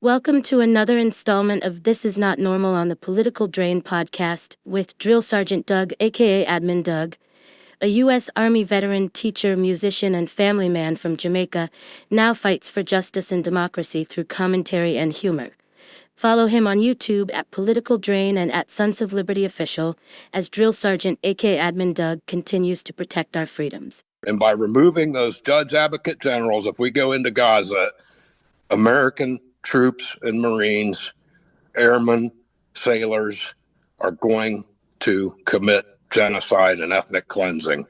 Welcome to another installment of This Is Not Normal on the Political Drain podcast with Drill Sergeant Doug, aka Admin Doug, a U.S. Army veteran, teacher, musician, and family man from Jamaica, now fights for justice and democracy through commentary and humor. Follow him on YouTube at Political Drain and at Sons of Liberty Official as Drill Sergeant, aka Admin Doug, continues to protect our freedoms. And by removing those judge advocate generals, if we go into Gaza, American troops and Marines, airmen, sailors are going to commit genocide and ethnic cleansing.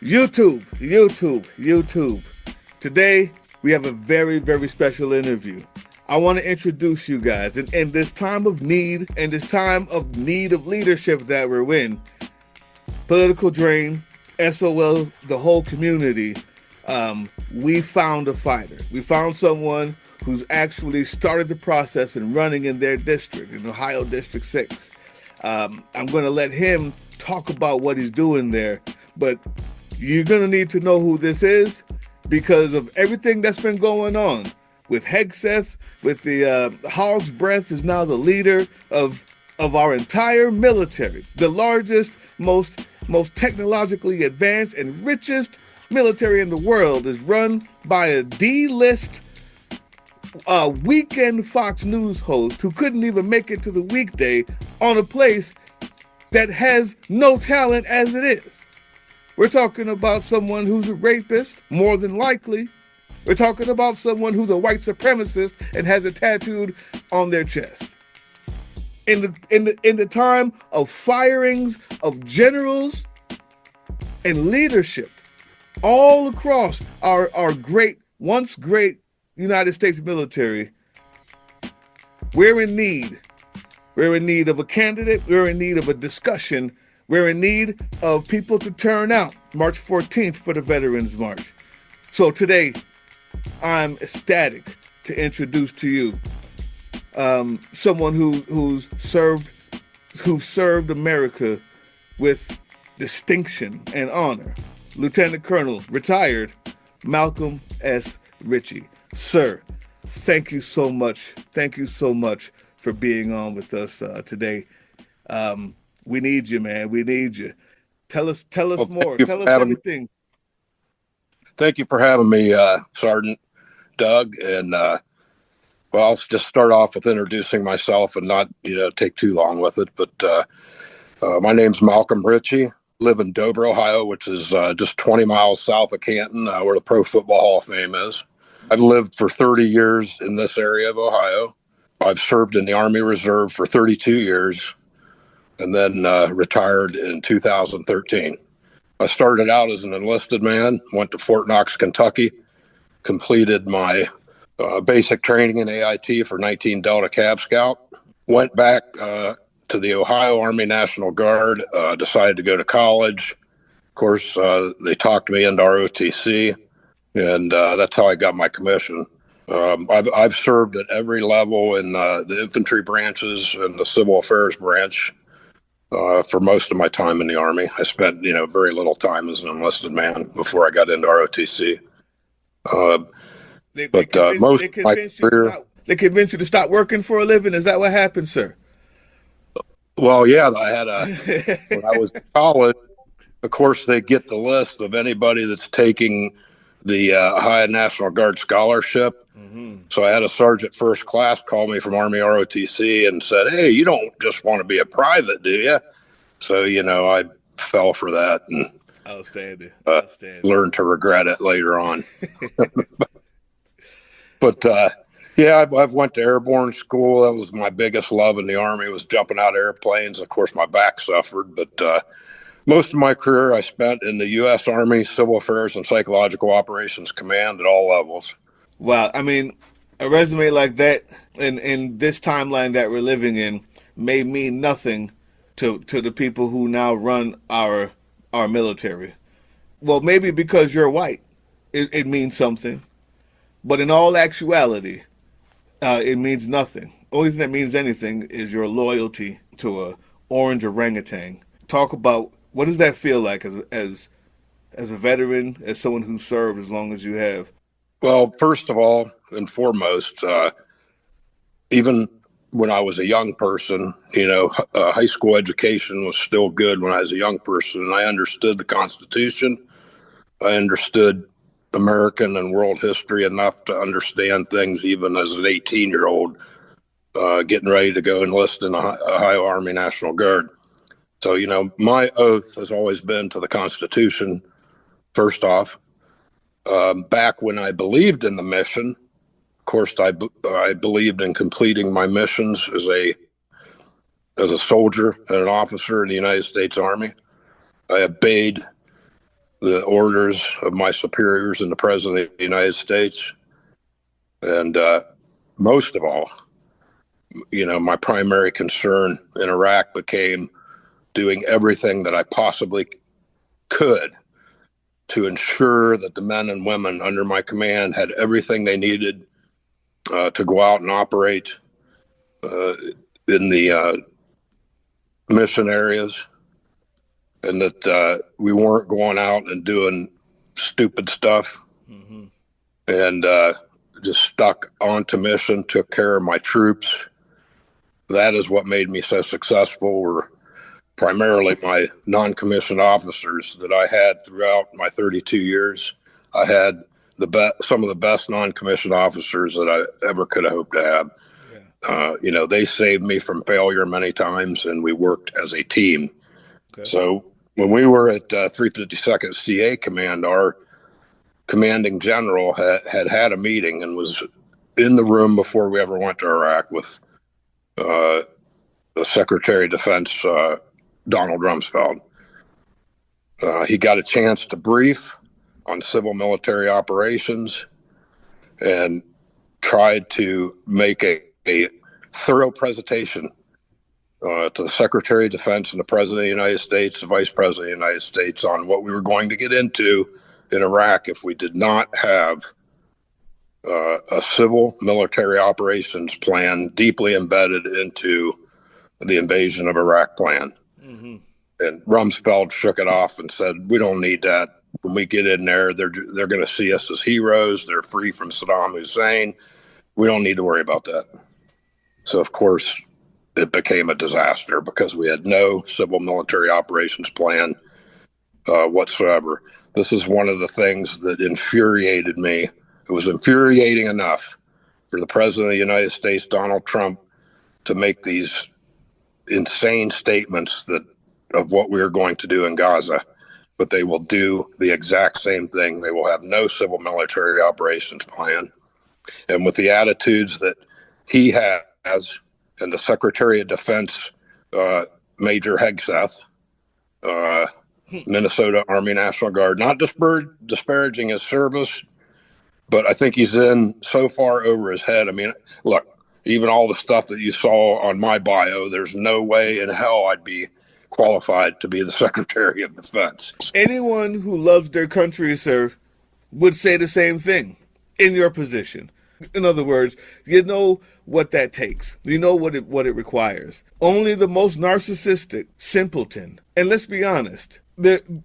YouTube. Today, we have a very, very special interview. I want to introduce you guys. In this time of need, and this time of need of leadership that we're in, Political Drain, SOL, the whole community, we found a fighter. We found someone who's actually started the process and running in their district, in Ohio District 6. I'm going to let him talk about what he's doing there, but you're going to need to know who this is because of everything that's been going on. With Hegseth, with the Hog's Breath is now the leader of our entire military, the largest, most technologically advanced and richest military in the world is run by a D-list weekend Fox News host who couldn't even make it to the weekday on a place that has no talent as it is. We're talking about someone who's a rapist, more than likely. We're talking about someone who's a white supremacist and has it tattooed on their chest. In the time of firings of generals and leadership all across our once great United States military, we're in need. We're in need of a candidate. We're in need of a discussion. We're in need of people to turn out March 14th for the Veterans March. So today, I'm ecstatic to introduce to you someone who served America with distinction and honor. Lieutenant Colonel, retired, Malcolm S. Ritchie. Sir, thank you so much. Thank you so much for being on with us today. We need you, man. We need you. Tell us more. Tell us everything. Thank you for having me, Sergeant Doug. And I'll just start off with introducing myself and not, take too long with it. But my name's Malcolm Ritchie. Live in Dover, Ohio, which is just 20 miles south of Canton, where the Pro Football Hall of Fame is. I've lived for 30 years in this area of Ohio. I've served in the Army Reserve for 32 years and then retired in 2013. I started out as an enlisted man, went to Fort Knox, Kentucky, completed my basic training in AIT for 19 Delta Cav Scout, went back to the Ohio Army National Guard, decided to go to college. Of course, they talked me into ROTC, and that's how I got my commission. I've served at every level in the infantry branches and the civil affairs branch. For most of my time in the Army. I spent, very little time as an enlisted man before I got into ROTC. They convinced you to stop working for a living. Is that what happened, sir? Well, yeah, when I was in college, of course, they get the list of anybody that's taking the Ohio National Guard scholarship. Mm-hmm. So I had a sergeant first class call me from Army ROTC and said, "Hey, you don't just want to be a private, do you?" So, I fell for that and Outstanding. Learned to regret it later on. But I've went to airborne school. That was my biggest love in the Army, was jumping out of airplanes. Of course, my back suffered, but most of my career I spent in the U.S. Army Civil Affairs and Psychological Operations Command at all levels. Wow. I mean, a resume like that in this timeline that we're living in may mean nothing to the people who now run our military. Well, maybe because you're white, it means something. But in all actuality, it means nothing. Only thing that means anything is your loyalty to a orange orangutan. Talk about What does that feel like as a veteran, as someone who served as long as you have? Well, first of all and foremost, even when I was a young person, high school education was still good when I was a young person, and I understood the Constitution. I understood American and world history enough to understand things even as an 18-year-old getting ready to go enlist in a Ohio Army National Guard. So, my oath has always been to the Constitution, first off. Back when I believed in the mission, of course, I believed in completing my missions as a soldier and an officer in the United States Army. I obeyed the orders of my superiors and the President of the United States. And most of all, my primary concern in Iraq became doing everything that I possibly could to ensure that the men and women under my command had everything they needed to go out and operate in the mission areas, and that we weren't going out and doing stupid stuff, and just stuck onto mission, took care of my troops. That is what made me so successful, were primarily my non-commissioned officers that I had throughout my 32 years. I had some of the best non-commissioned officers that I ever could have hoped to have. Yeah. They saved me from failure many times, and we worked as a team. Okay. So when we were at 352nd CA Command, our commanding general had a meeting and was in the room before we ever went to Iraq with the Secretary of Defense, Donald Rumsfeld. He got a chance to brief on civil military operations and tried to make a thorough presentation to the Secretary of Defense and the President of the United States, the Vice President of the United States, on what we were going to get into in Iraq if we did not have a civil military operations plan deeply embedded into the invasion of Iraq plan. Mm-hmm. And Rumsfeld shook it off and said, we don't need that. When we get in there, they're going to see us as heroes. They're free from Saddam Hussein. We don't need to worry about that. So, of course, it became a disaster because we had no civil military operations plan whatsoever. This is one of the things that infuriated me. It was infuriating enough for the President of the United States, Donald Trump, to make these insane statements of what we are going to do in Gaza, but they will do the exact same thing. They will have no civil military operations plan. And with the attitudes that he has, and the Secretary of Defense, Major Hegseth, Minnesota Army National Guard, not disparaging his service, but I think he's in so far over his head. I mean, look, even all the stuff that you saw on my bio, there's no way in hell I'd be qualified to be the Secretary of Defense. Anyone who loves their country, sir, would say the same thing in your position. In other words, you know what that takes. You know what it requires. Only the most narcissistic simpleton, and let's be honest,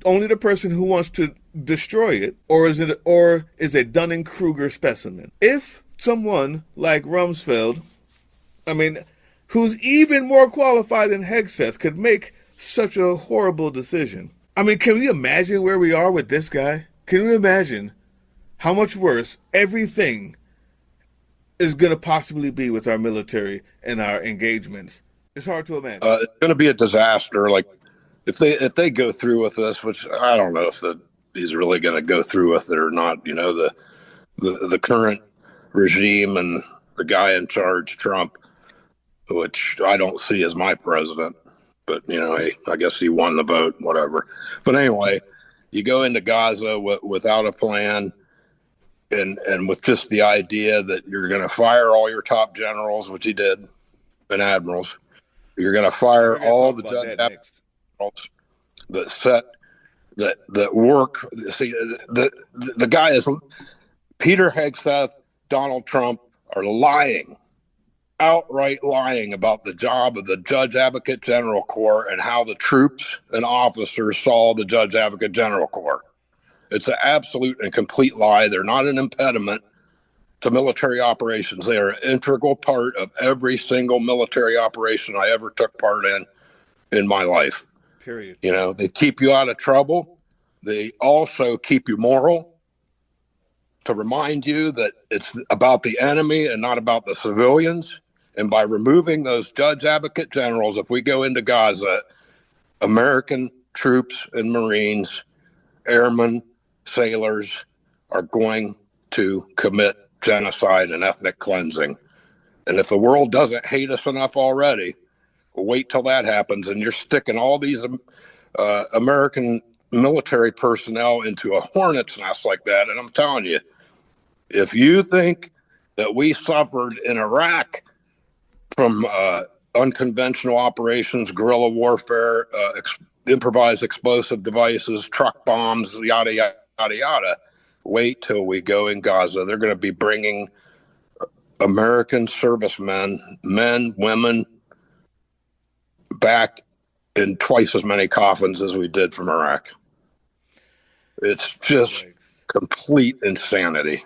only the person who wants to destroy it, or is a Dunning-Kruger specimen. If someone like Rumsfeld, who's even more qualified than Hegseth, could make such a horrible decision. Can you imagine where we are with this guy? Can you imagine how much worse everything is going to possibly be with our military and our engagements? It's hard to imagine. It's going to be a disaster. Like if they go through with this, which I don't know if he's really going to go through with it or not. The current regime and the guy in charge, Trump, which I don't see as my president, but I guess he won the vote, whatever. But anyway, you go into Gaza without a plan. And with just the idea that you're going to fire all your top generals, which he did, and admirals, you're going to fire all the judge admirals that work. See, the guy is Peter Hegseth, Donald Trump are lying outright lying about the job of the Judge Advocate General Corps and how the troops and officers saw the Judge Advocate General Corps. It's an absolute and complete lie. They're not an impediment to military operations. They are an integral part of every single military operation I ever took part in my life. Period. You know, they keep you out of trouble. They also keep you moral, to remind you that it's about the enemy and not about the civilians. And by removing those judge advocate generals, if we go into Gaza, American troops and Marines, airmen, sailors are going to commit genocide and ethnic cleansing. And if the world doesn't hate us enough already, wait till that happens. And you're sticking all these American military personnel into a hornet's nest like that. And I'm telling you, if you think that we suffered in Iraq from unconventional operations, guerrilla warfare, improvised explosive devices, truck bombs, yada, yada, yada, yada, wait till we go in Gaza. They're going to be bringing American servicemen, men, women, back in twice as many coffins as we did from Iraq. It's just complete insanity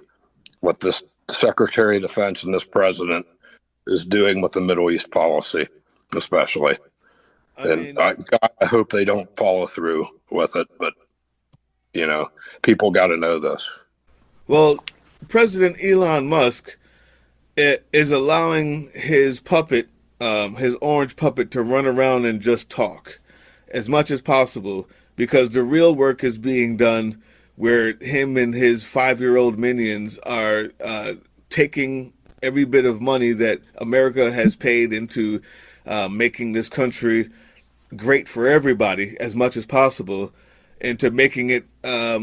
what this Secretary of Defense and this president is doing with the Middle East policy, especially. I hope they don't follow through with it, but, you know, people got to know this. Well, President Elon Musk is allowing his puppet, his orange puppet, to run around and just talk as much as possible, because the real work is being done where him and his 5-year-old minions are taking every bit of money that America has paid into making this country great for everybody as much as possible, into making it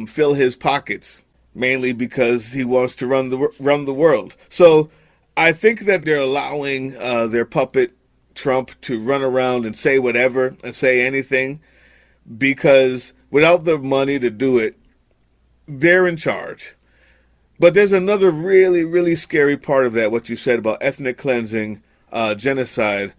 fill his pockets, mainly because he wants to run the world. So I think that they're allowing their puppet Trump to run around and say whatever and say anything, because without the money to do it, they're in charge. But there's another really, really scary part of that, what you said about ethnic cleansing, genocide.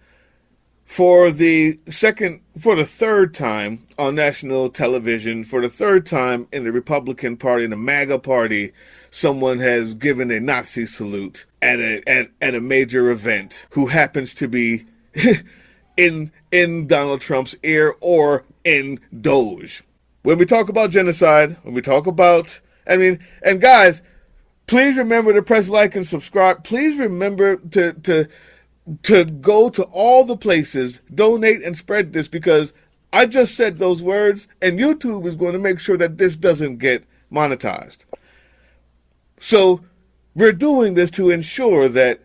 For the third time on national television, for the third time in the Republican Party, in the MAGA Party, someone has given a Nazi salute at a major event, who happens to be in Donald Trump's ear or in Doge. When we talk about genocide, when we talk about, and guys, please remember to press like and subscribe. Please remember to go to all the places, donate and spread this, because I just said those words, and YouTube is going to make sure that this doesn't get monetized. So we're doing this to ensure that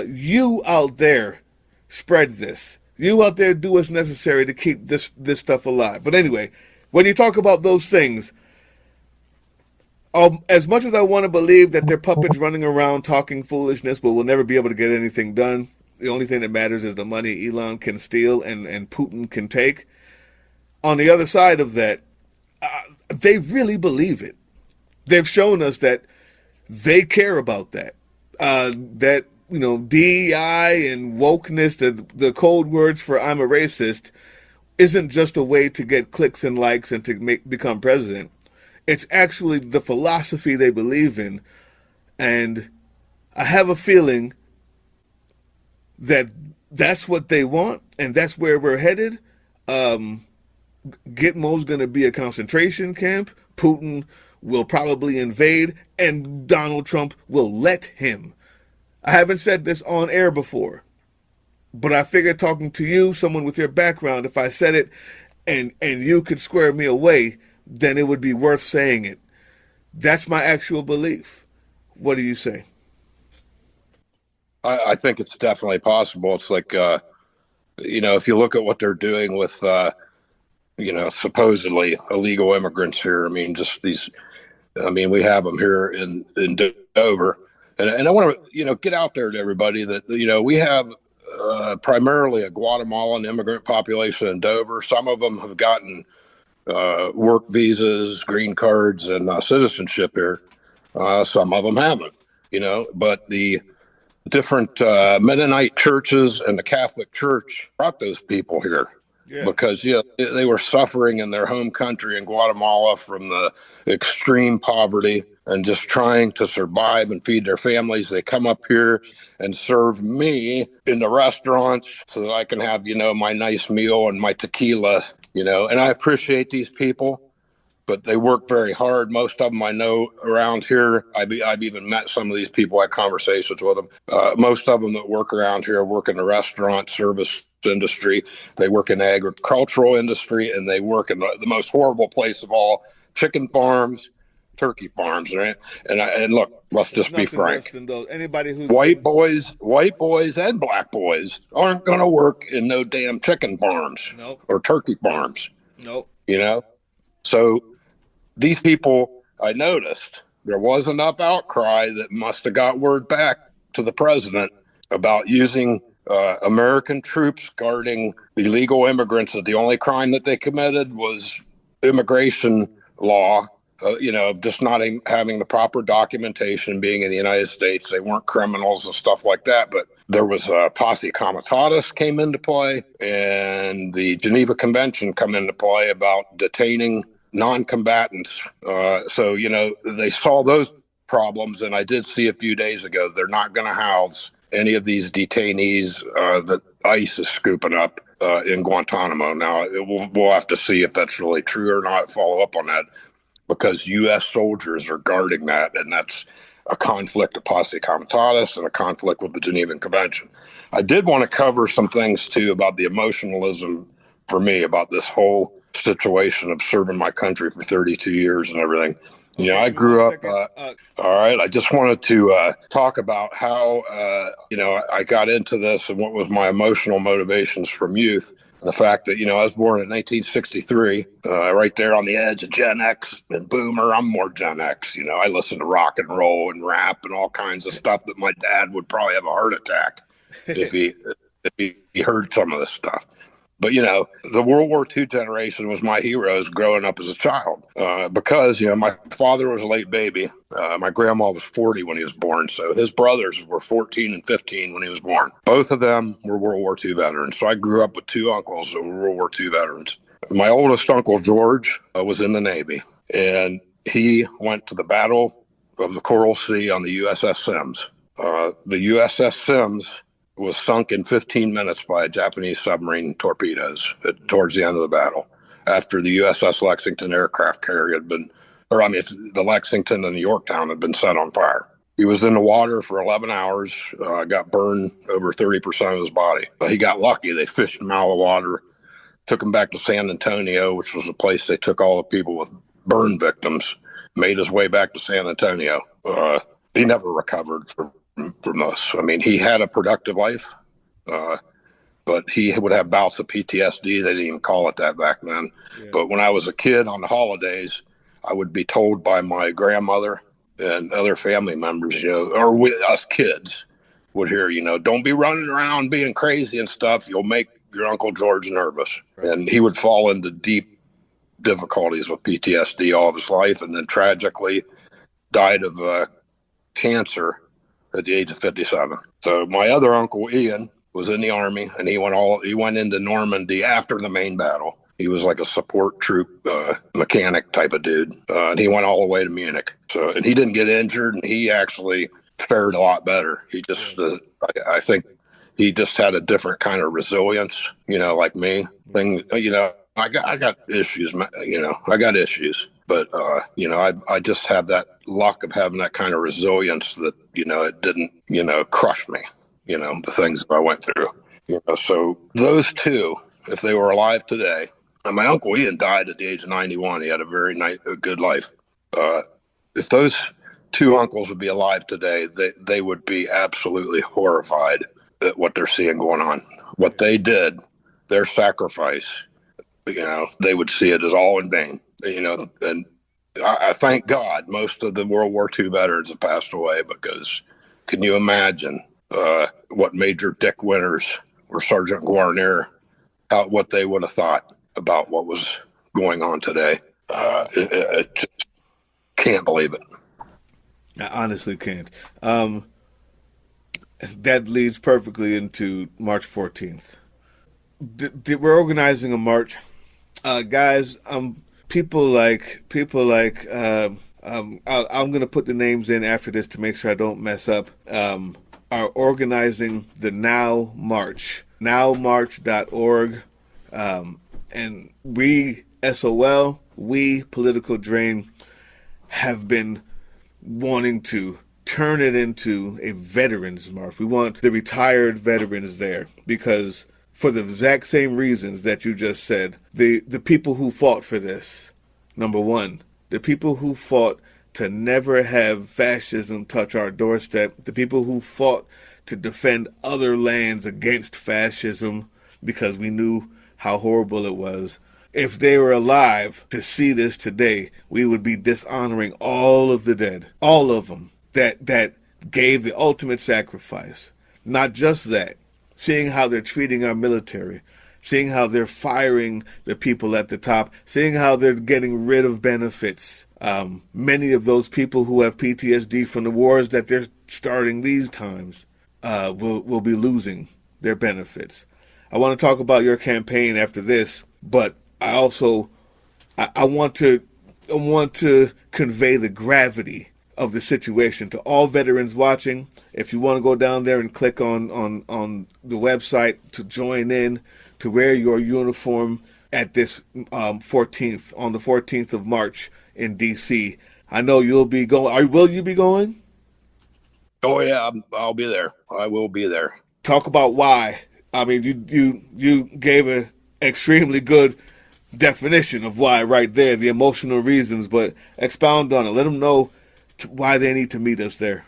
you out there spread this. You out there do what's necessary to keep this stuff alive. But anyway, when you talk about those things, as much as I want to believe that they're puppets running around talking foolishness, but we'll never be able to get anything done, the only thing that matters is the money Elon can steal and Putin can take. On the other side of that, they really believe it. They've shown us that they care about that. That, DEI and wokeness, the code words for I'm a racist, isn't just a way to get clicks and likes and to become president. It's actually the philosophy they believe in. And I have a feeling that that's what they want, and that's where we're headed. Gitmo's going to be a concentration camp. Putin will probably invade, and Donald Trump will let him. I haven't said this on air before, but I figured, talking to you, someone with your background, if I said it and you could square me away, then it would be worth saying it. That's my actual belief. What do you say? I think it's definitely possible. It's like, if you look at what they're doing with, supposedly illegal immigrants here. Just these, we have them here in Dover. And I want to, get out there to everybody that, we have primarily a Guatemalan immigrant population in Dover. Some of them have gotten work visas, green cards, and citizenship here. Some of them haven't, but different Mennonite churches and the Catholic Church brought those people here. Yeah. Because they were suffering in their home country in Guatemala from the extreme poverty and just trying to survive and feed their families. They come up here and serve me in the restaurants so that I can have, my nice meal and my tequila, and I appreciate these people, but they work very hard. Most of them I know around here. I've even met some of these people, had conversations with them. Most of them that work around here work in the restaurant service industry. They work in the agricultural industry, and they work in the most horrible place of all, chicken farms, turkey farms, right? And look, let's just be frank. Anybody who's white boys and black boys aren't going to work in no damn chicken farms. Nope. Or turkey farms. Nope. So these people, I noticed there was enough outcry that must have got word back to the president about using American troops guarding illegal immigrants. That the only crime that they committed was immigration law, just not having the proper documentation, being in the United States. They weren't criminals and stuff like that, but there was a posse comitatus came into play, and the Convention come into play about detaining non-combatants. So they saw those problems, and I did see a few days ago they're not going to house any of these detainees that ICE is scooping up in Guantanamo. Now, we'll have to see if that's really true or not, follow up on that, because U.S. soldiers are guarding that, and that's a conflict of posse comitatus and a conflict with the Geneva Convention. I did want to cover some things, too, about the emotionalism for me about this whole situation of serving my country for 32 years and everything. I grew up, all right, I just wanted to talk about how, I got into this and what was my emotional motivations from youth. And the fact that, I was born in 1963, right there on the edge of Gen X and Boomer. I'm more Gen X. I listen to rock and roll and rap and all kinds of stuff that my dad would probably have a heart attack if he heard some of this stuff. But, the World War II generation was my heroes growing up as a child because, my father was a late baby. My grandma was 40 when he was born. So his brothers were 14 and 15 when he was born. Both of them were World War II veterans. So I grew up with two uncles that were World War II veterans. My oldest uncle, George, was in the Navy, and he went to the Battle of the Coral Sea on the USS Sims. The USS Sims was sunk in 15 minutes by Japanese submarine torpedoes towards the end of the battle, after the USS Lexington aircraft carrier the Lexington and the Yorktown had been set on fire. He was in the water for 11 hours, got burned over 30% of his body. But he got lucky. They fished him out of the water, took him back to San Antonio, which was the place they took all the people with burn victims, made his way back to San Antonio. He never recovered from this. I mean, he had a productive life, but he would have bouts of PTSD. They didn't even call it that back then. Yeah. But when I was a kid on the holidays, I would be told by my grandmother and other family members, or us kids would hear, don't be running around being crazy and stuff. You'll make your Uncle George nervous. Right. And he would fall into deep difficulties with PTSD all of his life, and then tragically died of cancer at the age of 57. So my other uncle, Ian, was in the Army, and he went into Normandy after the main battle. He was like a support troop mechanic type of dude, and he went all the way to Munich. So, and he didn't get injured, and he actually fared a lot better. He just, I think, he just had a different kind of resilience, like me. I got issues, I got issues. But, I just have that luck of having that kind of resilience that, it didn't, crush me, the things that I went through. So those two, if they were alive today, and my Uncle Ian died at the age of 91. He had a good life. If those two uncles would be alive today, they would be absolutely horrified at what they're seeing going on. What they did, their sacrifice, they would see it as all in vain. And I thank God most of the World War II veterans have passed away, because can you imagine what Major Dick Winters or Sergeant Guarnier, what they would have thought about what was going on today? I just can't believe it. I honestly can't. that leads perfectly into March 14th. We're organizing a march, guys. People like I'm going to put the names in after this to make sure I don't mess up. Are organizing the Now March, nowmarch.org, and we SOL, we Political Drain, have been wanting to turn it into a veterans march. We want the retired veterans there because, for the exact same reasons that you just said, the people who fought for this, number one, the people who fought to never have fascism touch our doorstep, the people who fought to defend other lands against fascism because we knew how horrible it was. If they were alive to see this today, we would be dishonoring all of the dead, all of them that gave the ultimate sacrifice. Not just that, seeing how they're treating our military, seeing how they're firing the people at the top, seeing how they're getting rid of benefits. Many of those people who have PTSD from the wars that they're starting these times will be losing their benefits. I want to talk about your campaign after this, but I also I want to convey the gravity of the situation to all veterans watching. If you want to go down there and click on the website to join in, to wear your uniform at this 14th, on the 14th of March in D.C. I know you'll be going. Will you be going? Oh yeah, I'll be there. I will be there. Talk about why. I mean, you gave an extremely good definition of why right there, the emotional reasons, but expound on it. Let them know why they need to meet us there.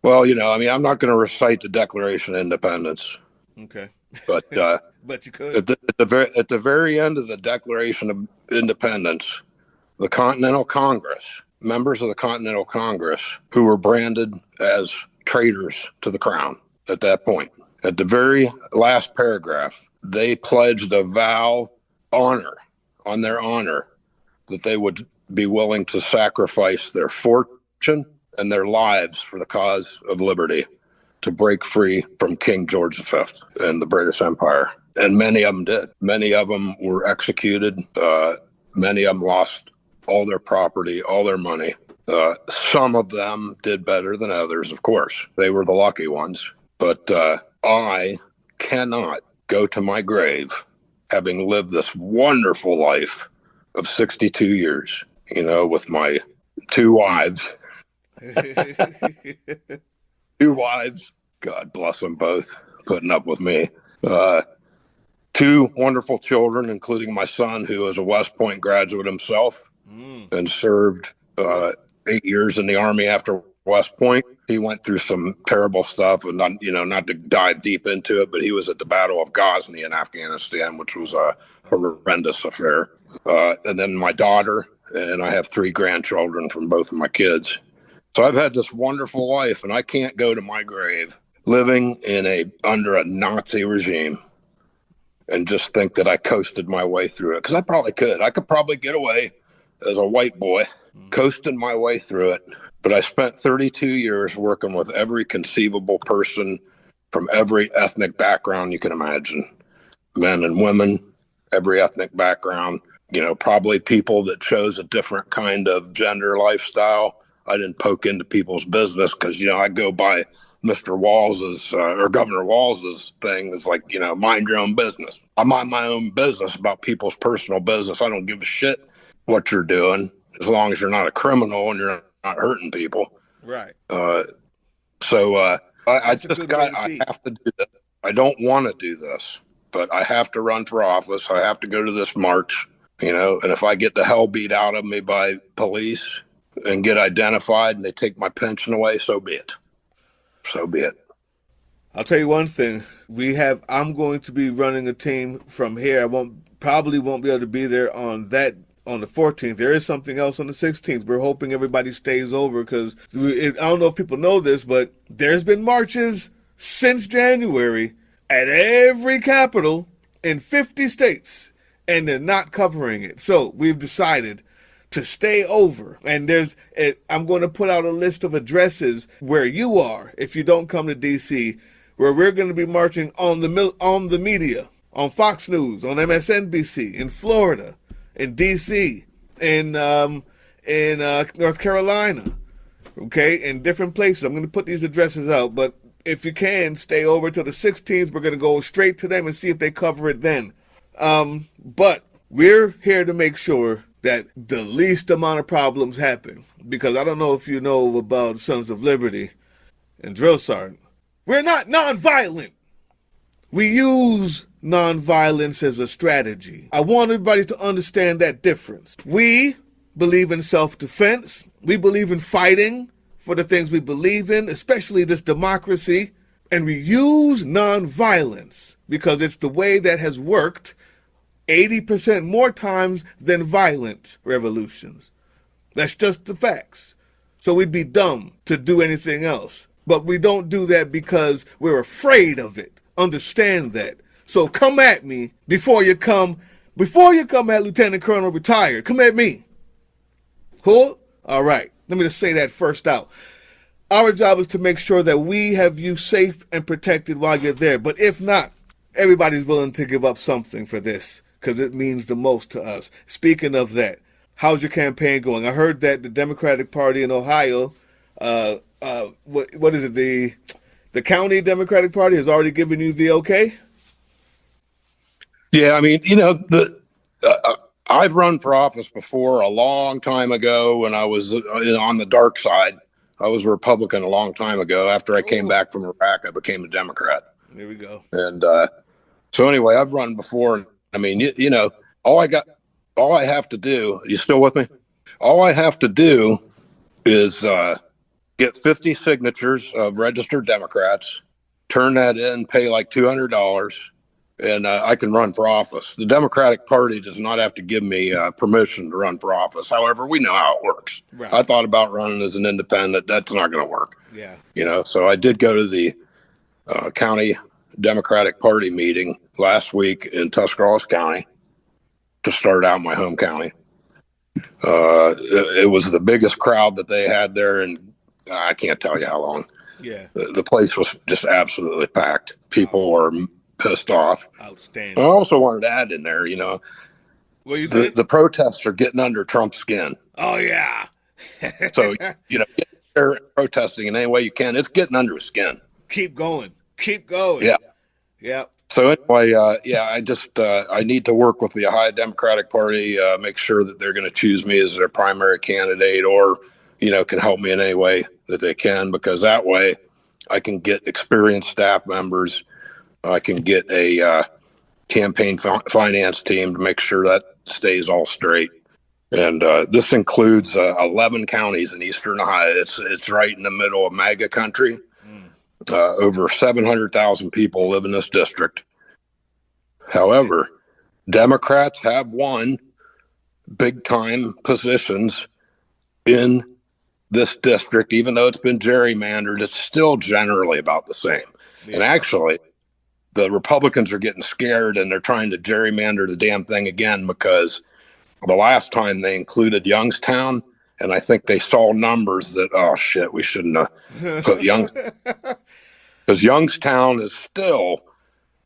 Well, I'm not going to recite the Declaration of Independence. Okay. But but you could. At the very end of the Declaration of Independence, the Continental Congress, members of the Continental Congress, who were branded as traitors to the crown at that point, at the very last paragraph, they pledged a vow on their honor that they would be willing to sacrifice their fortune and their lives for the cause of liberty to break free from King George V and the British Empire. And many of them did. Many of them were executed. Many of them lost all their property, all their money. Some of them did better than others, of course. They were the lucky ones. But I cannot go to my grave having lived this wonderful life of 62 years, with my two wives. Two wives, God bless them both, putting up with me. Two wonderful children, including my son, who is a West Point graduate himself and served 8 years in the Army after West Point. He went through some terrible stuff, and not to dive deep into it, but he was at the Battle of Ghazni in Afghanistan, which was a horrendous affair. And then my daughter, and I have 3 grandchildren from both of my kids. So I've had this wonderful life, and I can't go to my grave living under a Nazi regime and just think that I coasted my way through it. Because I probably could. I could probably get away as a white boy, coasting my way through it. But I spent 32 years working with every conceivable person from every ethnic background you can imagine. Men and women, every ethnic background, probably people that chose a different kind of gender lifestyle. I didn't poke into people's business because, I go by Mr. Walls's or Governor Walls's thing is like, mind your own business. I mind my own business about people's personal business. I don't give a shit what you're doing as long as you're not a criminal and you're not hurting people. Right. I have to do that. I don't want to do this, but I have to run for office. I have to go to this march, and if I get the hell beat out of me by police and get identified and they take my pension away, so be it. So be it. I'll tell you one thing. I'm going to be running a team from here. I probably won't be able to be there on the 14th. There is something else on the 16th. We're hoping everybody stays over because I don't know if people know this, but there's been marches since January at every capital in 50 states, and they're not covering it. So we've decided to stay over. And I'm going to put out a list of addresses where you are, if you don't come to D.C., where we're going to be marching on the media, on Fox News, on MSNBC, in Florida, in D.C., in North Carolina, okay, in different places. I'm going to put these addresses out, but if you can, stay over till the 16th. We're going to go straight to them and see if they cover it then. But we're here to make sure that the least amount of problems happen. Because I don't know if you know about Sons of Liberty and Drill Sergeant. We're not nonviolent. We use nonviolence as a strategy. I want everybody to understand that difference. We believe in self-defense. We believe in fighting for the things we believe in, especially this democracy. And we use nonviolence because it's the way that has worked 80% more times than violent revolutions. That's just the facts. So we'd be dumb to do anything else. But we don't do that because we're afraid of it. Understand that. So come at me before you come at Lieutenant Colonel retired. Come at me. Cool? All right. Let me just say that first out. Our job is to make sure that we have you safe and protected while you're there. But if not, everybody's willing to give up something for this because it means the most to us. Speaking of that, how's your campaign going? I heard that the Democratic Party in Ohio, what is it? The county Democratic Party has already given you the okay? Yeah, I mean, I've run for office before a long time ago when I was on the dark side. I was a Republican a long time ago. After I came back from Iraq, I became a Democrat. There we go. And so anyway, I've run before. I mean, all I have to do, you still with me? All I have to do is get 50 signatures of registered Democrats, turn that in, pay like $200, and I can run for office. The Democratic Party does not have to give me permission to run for office. However, we know how it works. Right. I thought about running as an independent. That's not going to work. Yeah. So I did go to the county Democratic Party meeting last week in Tuscarawas County to start out my home county. It was the biggest crowd that they had there, and I can't tell you how long. Yeah. The place was just absolutely packed. People were pissed off. Outstanding. I also wanted to add in there, what you say? The protests are getting under Trump's skin. Oh, yeah. So, get there protesting in any way you can. It's getting under his skin. Keep going. Keep going. Yeah. Yeah. So anyway, I need to work with the Ohio Democratic Party, make sure that they're going to choose me as their primary candidate or, can help me in any way that they can, because that way I can get experienced staff members. I can get a campaign finance team to make sure that stays all straight. And this includes 11 counties in eastern Ohio. It's right in the middle of MAGA country. Over 700,000 people live in this district. However, Democrats have won big-time positions in this district. Even though it's been gerrymandered, it's still generally about the same. Yeah. And actually, the Republicans are getting scared, and they're trying to gerrymander the damn thing again, because the last time they included Youngstown, and I think they saw numbers that, oh, shit, we shouldn't have put because Youngstown is still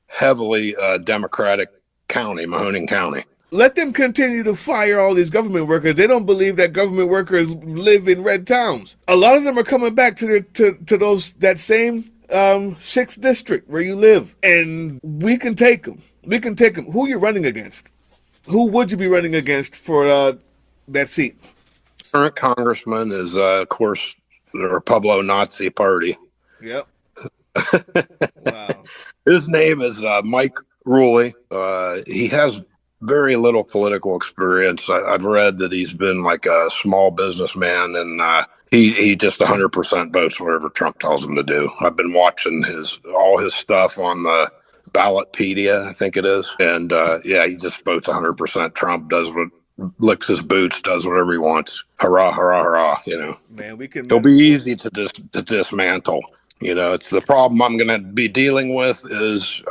heavily Democratic county, Mahoning County. Let them continue to fire all these government workers. They don't believe that government workers live in red towns. A lot of them are coming back to that same 6th district where you live, and we can take them. We can take them. Who are you running against? Who would you be running against for that seat? Current congressman is, of course, the Republican Nazi Party. Yep. Wow. His name is Mike Ruley. He has very little political experience. I've read that he's been like a small businessman, and he just 100% votes whatever Trump tells him to do. I've been watching all his stuff on the Ballotpedia, I think it is. And he just votes 100% Trump, licks his boots, does whatever he wants. Hurrah, hurrah, hurrah, Man, it'll be easy to dismantle. It's the problem I'm going to be dealing with is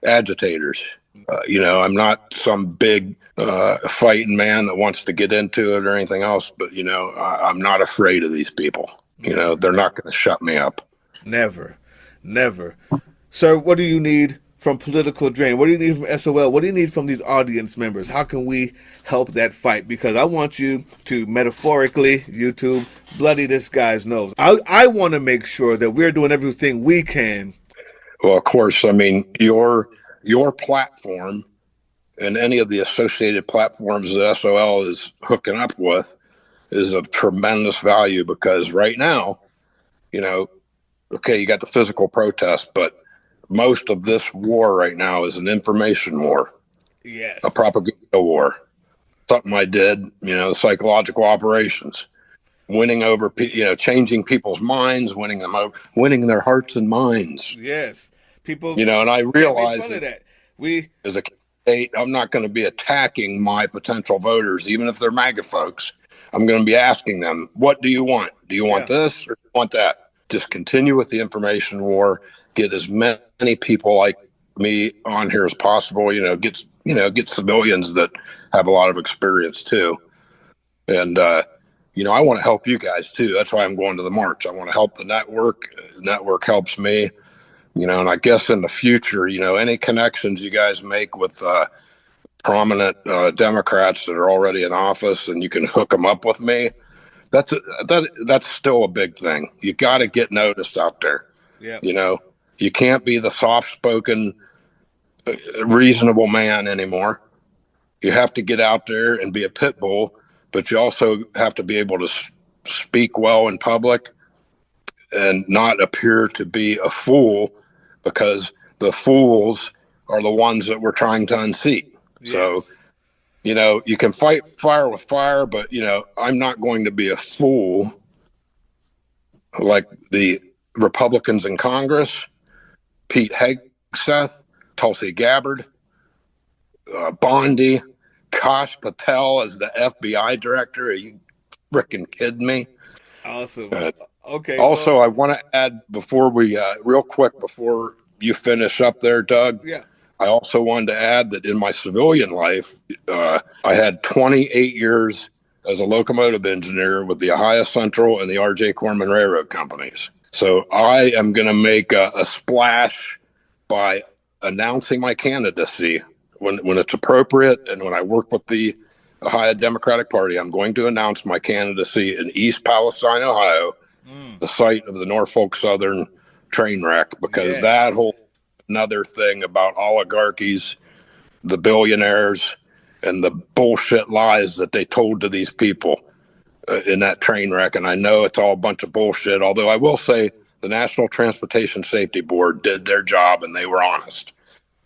agitators. I'm not some big fighting man that wants to get into it or anything else. But, I'm not afraid of these people. They're not going to shut me up. Never. Sir, what do you need from Political Drain? What do you need from SOL? What do you need from these audience members? How can we help that fight? Because I want you to metaphorically, YouTube, bloody this guy's nose. I want to make sure that we're doing everything we can. Well, of course, your platform and any of the associated platforms that SOL is hooking up with is of tremendous value, because right now, okay, you got the physical protest, but most of this war right now is an information war. Yes. A propaganda war. Something I did, psychological operations, winning over, changing people's minds, winning their hearts and minds. Yes. People, and I realize that as a candidate, I'm not going to be attacking my potential voters, even if they're MAGA folks. I'm going to be asking them, what do you want? Do you want this or do you want that? Just continue with the information war. Get as many people like me on here as possible. Get civilians that have a lot of experience too. And I want to help you guys too. That's why I'm going to the march. I want to help the network. The network helps me. And I guess in the future, any connections you guys make with prominent Democrats that are already in office, and you can hook them up with me. That's still a big thing. You got to get noticed out there. Yeah. You can't be the soft-spoken, reasonable man anymore. You have to get out there and be a pit bull, but you also have to be able to speak well in public and not appear to be a fool, because the fools are the ones that we're trying to unseat. Yes. So, you can fight fire with fire, but, I'm not going to be a fool like the Republicans in Congress, Pete Hegseth, Tulsi Gabbard, Bondi, Kash Patel as the FBI director. Are you freaking kidding me? Awesome. Okay. Also, I want to add before we, real quick, before you finish up there, Doug. Yeah. I also wanted to add that in my civilian life, I had 28 years as a locomotive engineer with the Ohio Central and the R.J. Corman Railroad companies. So I am going to make a splash by announcing my candidacy when it's appropriate, and when I work with the Ohio Democratic Party, I'm going to announce my candidacy in East Palestine, Ohio, the site of the Norfolk Southern train wreck, because that whole another thing about oligarchies, the billionaires, and the bullshit lies that they told to these people in that train wreck. And I know it's all a bunch of bullshit, although I will say the National Transportation Safety Board did their job and they were honest.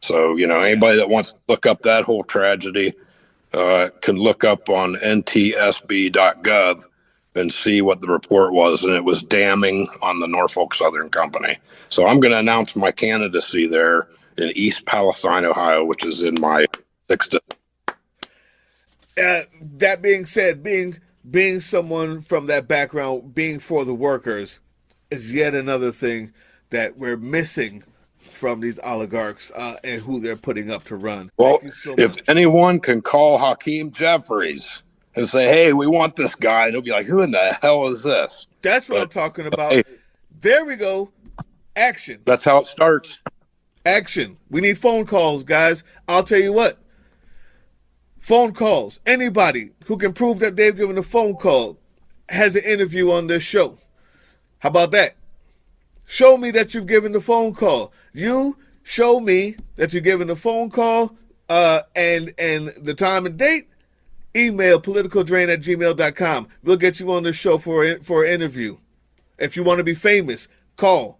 So, anybody that wants to look up that whole tragedy can look up on ntsb.gov and see what the report was, and it was damning on the Norfolk Southern Company. So I'm going to announce my candidacy there in East Palestine, Ohio, which is in my 6th. That being said, being someone from that background, being for the workers, is yet another thing that we're missing from these oligarchs and who they're putting up to run. Well, if anyone can call Hakeem Jeffries and say, hey, we want this guy, and he'll be like, who in the hell is this? That's what I'm talking about. Hey, there we go. Action. That's how it starts. Action. We need phone calls, guys. I'll tell you what. Phone calls. Anybody who can prove that they've given a phone call has an interview on this show. How about that? Show me that you've given the phone call. You show me that you've given the phone call and the time and date. Email politicaldrain@gmail.com. We'll get you on the show for an interview. If you want to be famous, call.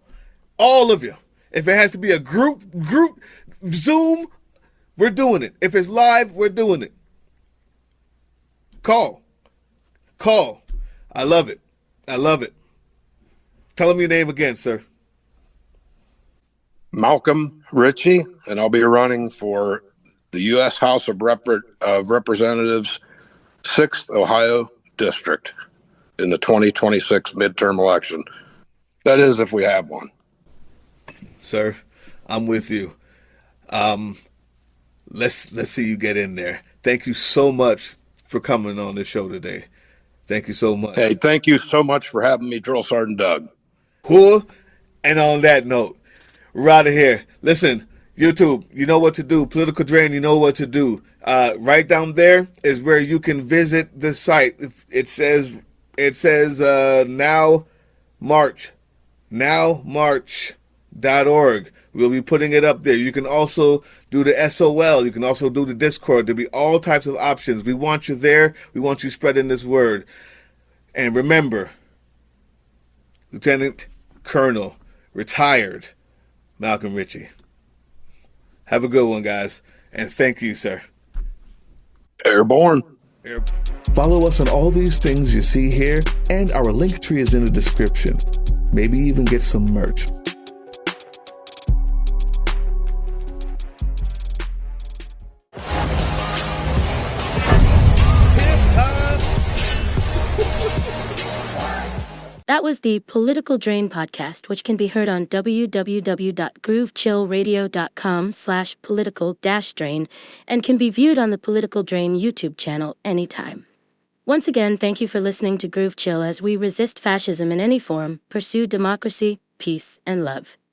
All of you. If it has to be a group Zoom, we're doing it. If it's live, we're doing it. Call. I love it. Tell them your name again, sir. Malcolm Ritchie, and I'll be running for the U.S. House of Representatives, 6th Ohio District in the 2026 midterm election. That is, if we have one. Sir, I'm with you. Let's see you get in there. thank you so much for coming on this show today. Thank you so much. Hey, thank you so much for having me, Drill Sergeant Doug. Cool. And on that note, we're out of here. Listen, YouTube, you know what to do. Political Drain, you know what to do. Right down there is where you can visit the site. It says nowmarch.org. We'll be putting it up there. You can also do the SOL. You can also do the Discord. There'll be all types of options. We want you there. We want you spreading this word. And remember, Lieutenant Colonel, retired Malcolm Ritchie. Have a good one, guys. And thank you, sir. Airborne. Follow us on all these things you see here, and our link tree is in the description. Maybe even get some merch. That was the Political Drain podcast, which can be heard on www.groovechillradio.com/political-drain and can be viewed on the Political Drain YouTube channel anytime. Once again, thank you for listening to Groove Chill as we resist fascism in any form, pursue democracy, peace, and love.